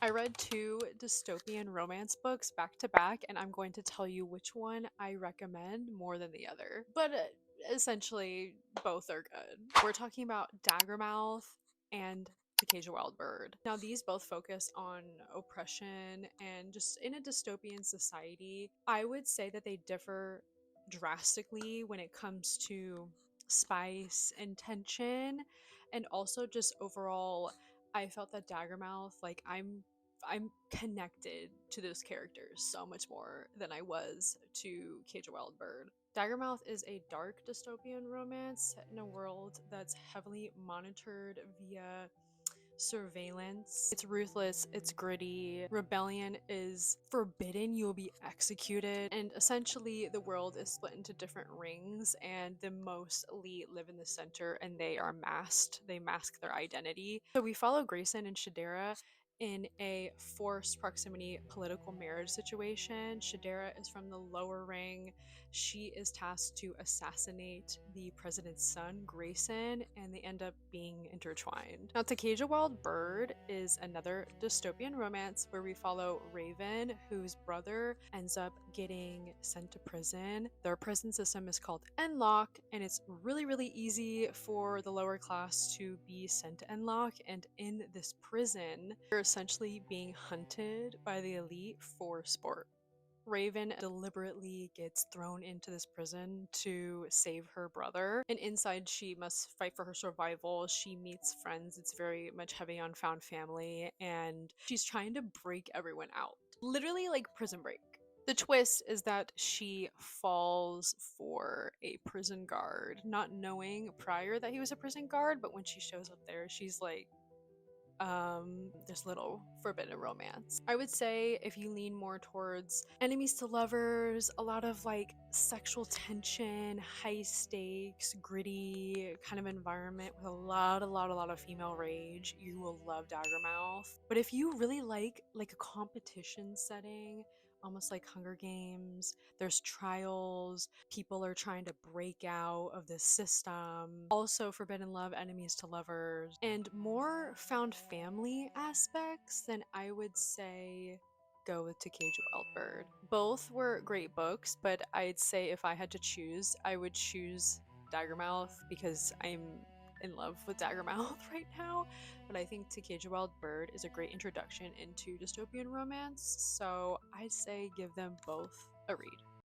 I read two dystopian romance books back to back, and I'm going to tell you which one I recommend more than the other. But essentially, both are good. We're talking about Daggermouth and The Cage of Wild Bird. Now, these both focus on oppression and just in a dystopian society. I would say that they differ drastically when it comes to spice and tension, and also just overall I felt that Daggermouth, like I'm connected to those characters so much more than I was to Cage of Wild Bird. Daggermouth is a dark dystopian romance set in a world that's heavily monitored via surveillance. It's ruthless, it's gritty. Rebellion is forbidden, you'll be executed. And essentially, the world is split into different rings, and the most elite live in the center and they are masked. They mask their identity. So we follow Grayson and Shadera in a forced proximity political marriage situation. Shadera is from the lower ring. She is tasked to assassinate the president's son, Grayson, and they end up being intertwined. Now, To Cage a Wild Bird is another dystopian romance where we follow Raven, whose brother ends up getting sent to prison. Their prison system is called Enlock, and it's really, really easy for the lower class to be sent to Enlock. And in this prison, they're essentially being hunted by the elite for sport. Raven deliberately gets thrown into this prison to save her brother, and inside she must fight for her survival. She meets friends, it's very much heavy on found family, and she's trying to break everyone out. Literally like Prison Break. The twist is that she falls for a prison guard, not knowing prior that he was a prison guard, but when she shows up there, she's like, there's little forbidden romance. I would say if you lean more towards enemies to lovers, a lot of like sexual tension, high stakes, gritty kind of environment with a lot of female rage, you will love Daggermouth. But if you really like a competition setting, almost like Hunger Games, there's trials, people are trying to break out of this system. Also, forbidden love, enemies to lovers, and more found family aspects, then I would say go with To Cage a Wild Bird. Both were great books, but I'd say if I had to choose, I would choose Daggermouth because I'm in love with Daggermouth right now. But I think To Cage a Wild Bird is a great introduction into dystopian romance, so I'd say give them both a read.